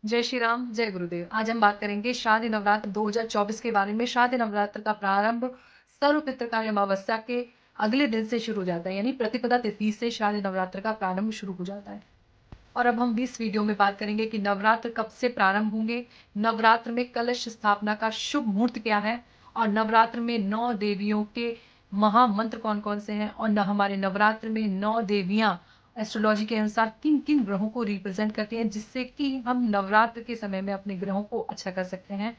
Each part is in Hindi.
जय श्री राम, जय गुरुदेव। आज हम बात करेंगे शारदीय नवरात्र 2024 के बारे में। शारदीय नवरात्र का प्रारंभ सर्व पितृकाली अमावस्या के अगले दिन से शुरू हो जाता है, यानी प्रतिपदा तिथि से शारदीय नवरात्र का प्रारंभ शुरू हो जाता है। और अब हम इस वीडियो में बात करेंगे कि नवरात्र कब से प्रारंभ होंगे, नवरात्र में कलश स्थापना का शुभ मुहूर्त क्या है, और नवरात्र में 9 देवियों के महामंत्र कौन-कौन से हैं, और हमारे नवरात्र में 9 देवियाँ एस्ट्रोलॉजी के अनुसार किन-किन ग्रहों को रिप्रेजेंट करती हैं, जिससे कि हम नवरात्र के समय में अपने ग्रहों को अच्छा कर सकते हैं।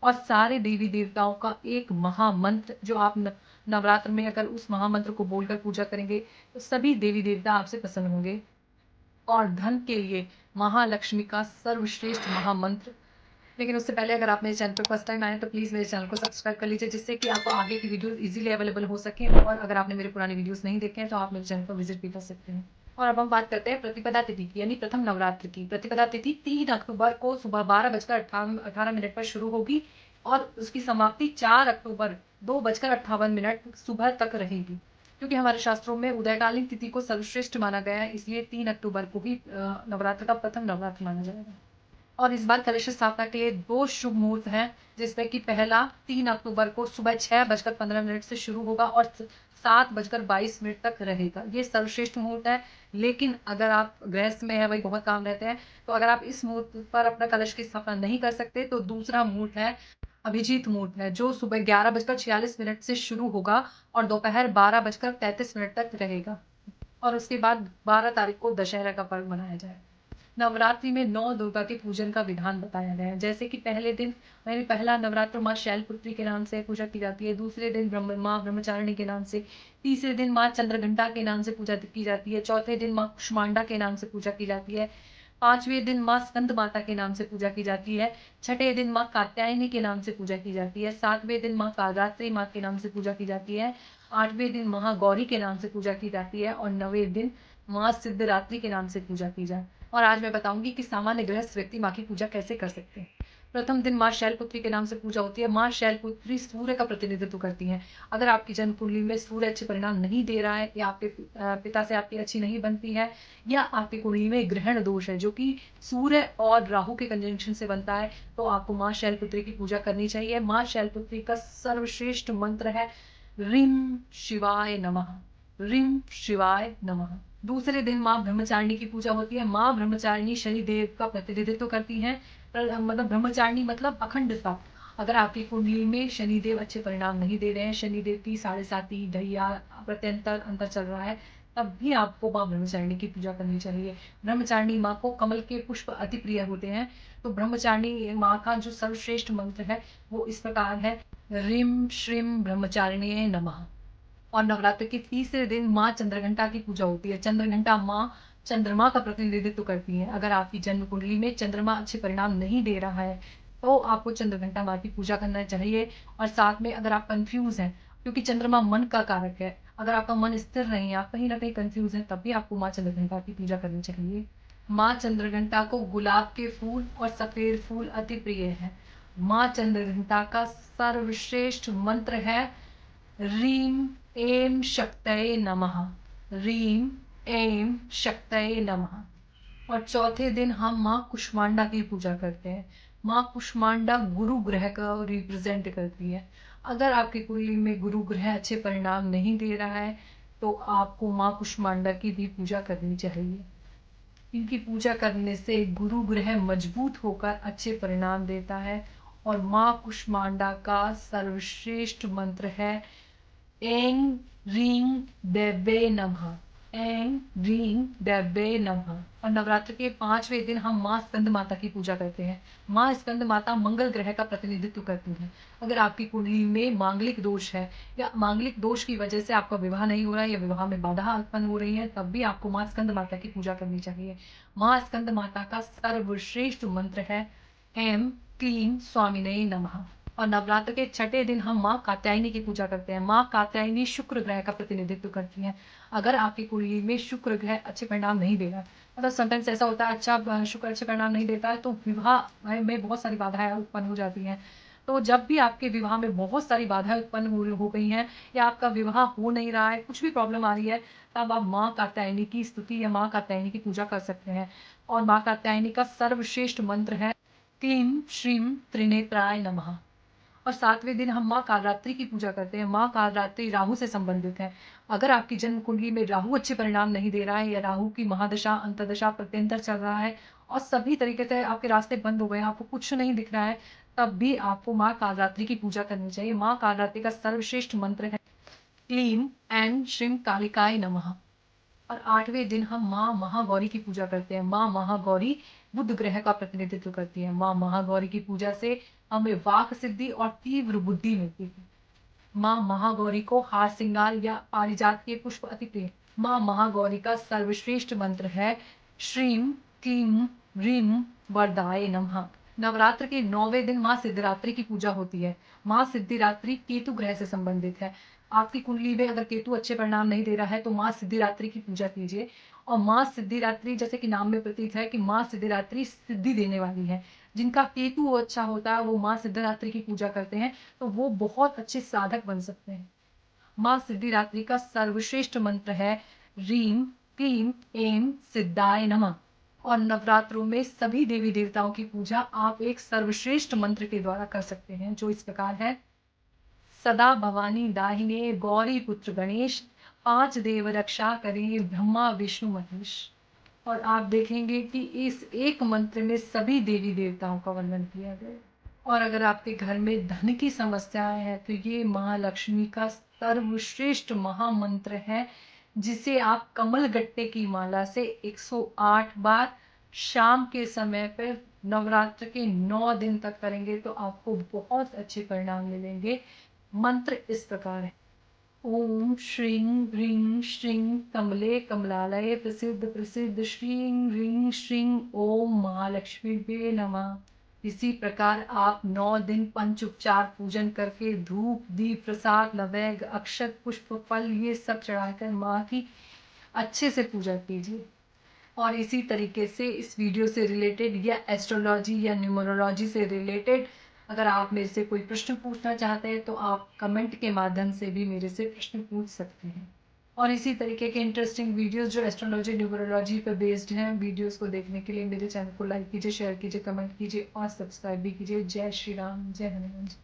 और सारे देवी-देवताओं का एक महामंत्र जो आप नवरात्र में अगर उस महामंत्र को बोलकर पूजा करेंगे, तो सभी देवी-देवता आपसे प्रसन्न होंगे। और धन के लिए महालक्ष्मी का सर्वश्रेष्ठ महामंत्र। लेकिन उससे पहले अगर आप मेरे चैनल पे फर्स्ट टाइम आए हैं तो प्लीज़ मेरे चैनल को सब्सक्राइब कर लीजिए, जिससे कि आपको आगे की वीडियोस इजीली अवेलेबल हो सकें। और अगर आपने मेरे पुराने वीडियोस नहीं देखे हैं तो आप मेरे चैनल पर विजिट भी कर सकते हैं। और अब हम बात करते हैं प्रतिपदा तिथि की, यानी प्रथम नवरात्र की। प्रतिपदा तिथि 3 अक्टूबर को सुबह 12:18 पर शुरू होगी और उसकी समाप्ति 4 अक्टूबर 2:58 सुबह तक रहेगी। क्योंकि हमारे शास्त्रों में उदयकालीन तिथि को सर्वश्रेष्ठ माना गया है, इसलिए 3 अक्टूबर को ही नवरात्र का प्रथम नवरात्र माना जाएगा। और इस बार कलश स्थापना के लिए 2 शुभ मुहूर्त हैं, जिसमें कि पहला 3 अक्टूबर को सुबह 6:15 से शुरू होगा और 7:22 तक रहेगा। ये सर्वश्रेष्ठ मुहूर्त है, लेकिन अगर आप गृहस्थ में हैं, वही बहुत काम रहते हैं, तो अगर आप इस मुहूर्त पर अपना कलश की स्थापना नहीं कर सकते, तो दूसरा मुहूर्त है अभिजीत मुहूर्त है, जो सुबह 11:46 से शुरू होगा और दोपहर 12:33 तक रहेगा। और उसके बाद 12 तारीख को दशहरा का पर्व मनाया जाएगा। नवरात्रि में 9 दुर्गा के पूजन का विधान बताया गया है। जैसे कि पहले दिन यानी पहला नवरात्र माँ शैलपुत्री के नाम से पूजा की जाती है, दूसरे दिन माँ ब्रह्मचारिणी के नाम से, तीसरे दिन माँ चंद्रघंटा के नाम से पूजा की जाती है, चौथे दिन माँ कुष्मांडा के नाम से पूजा की जाती है, पांचवें दिन माँ स्कंद माता के नाम से पूजा की जाती है, छठे दिन माँ कात्यायनी के नाम से पूजा की जाती है, सातवें दिन माँ कालरात्रि माँ के नाम से पूजा की जाती है, आठवें दिन महागौरी के नाम से पूजा की जाती है, और नवें दिन माँ सिद्धरात्रि के नाम से पूजा की जाए। और आज मैं बताऊंगी कि सामान्य गृहस्थ व्यक्ति माँ की पूजा कैसे कर सकते हैं। प्रथम दिन माँ शैलपुत्री के नाम से पूजा होती है। माँ शैलपुत्री सूर्य का प्रतिनिधित्व करती हैं। अगर आपकी जन्म कुंडली में सूर्य अच्छे परिणाम नहीं दे रहा है, या आपके पिता से आपकी अच्छी नहीं बनती है, या आपकी कुंडली में ग्रहण दोष है जो कि सूर्य और राहु के कंजंक्शन से बनता है, तो आपको माँ शैलपुत्री की पूजा करनी चाहिए। माँ शैलपुत्री का सर्वश्रेष्ठ मंत्र है ह्रीं शिवाय नमः। ह्रीं शिवाय नमः। दूसरे दिन माँ ब्रह्मचारिणी की पूजा होती है। माँ ब्रह्मचारिणी शनिदेव का प्रतिनिधित्व करती हैं। मतलब ब्रह्मचारिणी मतलब अखंडता। अगर आपकी कुंडली में शनिदेव अच्छे परिणाम नहीं दे रहे हैं, शनिदेव की 7.5 ढैया प्रत्यंतर अंतर चल रहा है, तब भी आपको माँ ब्रह्मचारिणी की पूजा करनी चाहिए। ब्रह्मचारिणी माँ को कमल के पुष्प अति प्रिय होते हैं, तो ब्रह्मचारिणी माँ का जो सर्वश्रेष्ठ मंत्र है वो इस प्रकार है ह्रीं श्रीं ब्रह्मचारिण्ये नमः। और नवरात्र के तीसरे दिन माँ चंद्रघंटा की पूजा होती है। चंद्रघंटा माँ चंद्रमा का प्रतिनिधित्व करती है। अगर आपकी जन्म कुंडली में चंद्रमा अच्छे परिणाम नहीं दे रहा है, तो आपको चंद्रघंटा माँ की पूजा करना चाहिए। और साथ में अगर आप कंफ्यूज हैं, क्योंकि चंद्रमा मन का कारक है, अगर आपका मन स्थिर नहीं है, आप कहीं ना कहीं कंफ्यूज हैं, तब भी आपको माँ चंद्रघंटा की पूजा करनी चाहिए। माँ चंद्रघंटा को गुलाब के फूल और सफेद फूल अति प्रिय है। माँ चंद्रघंटा का सर्वश्रेष्ठ मंत्र है ह्रीं ऐं शक्तये नमः। ह्रीं ऐं शक्तये नमः। और चौथे दिन हम माँ कुष्मांडा की पूजा करते हैं। माँ कुष्मांडा गुरु ग्रह का रिप्रेजेंट करती है। अगर आपकी कुंडली में गुरु ग्रह अच्छे परिणाम नहीं दे रहा है, तो आपको माँ कुष्मांडा की भी पूजा करनी चाहिए। इनकी पूजा करने से गुरु ग्रह मजबूत होकर अच्छे परिणाम देता है। और माँ कुष्मांडा का सर्वश्रेष्ठ मंत्र है ऐं ह्रीं देवे नमः। ऐं ह्रीं देवे नमः। और नवरात्र के 5वें दिन हम माँ स्कंद माता की पूजा करते हैं। माँ स्कंद माता मंगल ग्रह का प्रतिनिधित्व करती हैं। अगर आपकी कुंडली में मांगलिक दोष है, या मांगलिक दोष की वजह से आपका विवाह नहीं हो रहा है, या विवाह में बाधा उत्पन्न हो रही है, तब भी आपको माँ स्कंद माता की पूजा करनी चाहिए। माँ स्कंद माता का सर्वश्रेष्ठ मंत्र है ऐं क्लीं स्वामिने नमः। और नवरात्र के छठे दिन हम माँ कात्यायनी की पूजा करते हैं। माँ कात्यायनी शुक्र ग्रह का प्रतिनिधित्व करती हैं। अगर आपकी कुंडली में शुक्र ग्रह अच्छे परिणाम नहीं दे रहा है, मतलब समटाइम्स ऐसा होता है अच्छा शुक्र अच्छे परिणाम नहीं देता है, तो विवाह में बहुत सारी बाधाएं उत्पन्न हो जाती हैं। तो जब भी आपके विवाह में बहुत सारी बाधाएँ उत्पन्न हो गई हैं या आपका विवाह हो नहीं रहा है, कुछ भी प्रॉब्लम आ रही है, तब आप माँ कात्यायनी की स्तुति या माँ कात्यायनी की पूजा कर सकते हैं। और माँ कात्यायनी का सर्वश्रेष्ठ मंत्र है क्लीं श्रीं त्रिनेत्राय नमः। और 7वें दिन हम माँ कालरात्रि की पूजा करते हैं। माँ कालरात्रि राहु से संबंधित है। अगर आपकी जन्म कुंडली में राहु अच्छे परिणाम नहीं दे रहा है या राहु की महादशा, अंतर्दशा, प्रत्यंतर चल रहा है और सभी तरीके से आपके रास्ते बंद हो गए हैं, आपको कुछ नहीं दिख रहा है, तब भी आपको माँ कालरात्रि की पूजा करनी चाहिए। माँ कालरात्रि का सर्वश्रेष्ठ मंत्र है क्लीं ऐं श्रीं कालिकाय नमः। और 8वें दिन हम माँ महागौरी की पूजा करते हैं। माँ महागौरी बुध ग्रह का प्रतिनिधित्व करती है। माँ महागौरी की पूजा से हमें वाक सिद्धि और तीव्र बुद्धि मिलती है। माँ महागौरी को हार श्रृंगार या पारिजात के पुष्प अति प्रिय। माँ महागौरी का सर्वश्रेष्ठ मंत्र है श्रीं क्लीं ह्रीं वरदाय नमः। नवरात्र के 9वें दिन माँ सिद्धिरात्रि की पूजा होती है। माँ सिद्धिरात्रि केतु ग्रह से संबंधित है। आपकी कुंडली में अगर केतु अच्छे परिणाम नहीं दे रहा है तो माँ सिद्धिरात्रि की पूजा कीजिए। और माँ सिद्धिरात्रि, जैसे कि नाम में प्रतीत है कि माँ सिद्धिरात्रि सिद्धि देने वाली है। जिनका केतु अच्छा होता है वो माँ सिद्धिरात्रि की पूजा करते हैं, तो वो बहुत अच्छे साधक बन सकते हैं। माँ सिद्धिरात्रि का सर्वश्रेष्ठ मंत्र है ह्रीं क्लीं ऐं सिद्धाय नमः। और नवरात्रों में सभी देवी देवताओं की पूजा आप एक सर्वश्रेष्ठ मंत्र के द्वारा कर सकते हैं, जो इस प्रकार है सदा भवानी दाहिने गौरी पुत्र गणेश, 5 देव रक्षा करें ब्रह्मा विष्णु महेश। और आप देखेंगे कि इस एक मंत्र में सभी देवी देवताओं का वर्णन किया गया है। और अगर आपके घर में धन की समस्याएं हैं तो ये महालक्ष्मी का सर्वश्रेष्ठ महामंत्र है, जिसे आप कमल गट्टे की माला से 108 बार शाम के समय पर नवरात्र के 9 दिन तक करेंगे तो आपको बहुत अच्छे परिणाम मिलेंगे। मंत्र इस प्रकार है ओम श्रीं ह्रीं श्रीं कमले कमलालये प्रसिद्ध प्रसिद्ध श्रीं ह्रीं श्रीं ओम महालक्ष्मीभ्ये नमः। इसी प्रकार आप 9 दिन पंचोपचार पूजन करके धूप दीप प्रसाद नैवेद्य अक्षत पुष्प फल ये सब चढ़ाकर माँ की अच्छे से पूजा कीजिए। और इसी तरीके से इस वीडियो से रिलेटेड या एस्ट्रोलॉजी या न्यूमरोलॉजी से रिलेटेड अगर आप मेरे से कोई प्रश्न पूछना चाहते हैं तो आप कमेंट के माध्यम से भी मेरे से प्रश्न पूछ सकते हैं। और इसी तरीके के इंटरेस्टिंग वीडियोस जो एस्ट्रोलॉजी न्यूमरोलॉजी पर बेस्ड हैं, वीडियोस को देखने के लिए मेरे चैनल को लाइक कीजिए, शेयर कीजिए, कमेंट कीजिए और सब्सक्राइब भी कीजिए। जय श्री राम, जय हनुमान जी।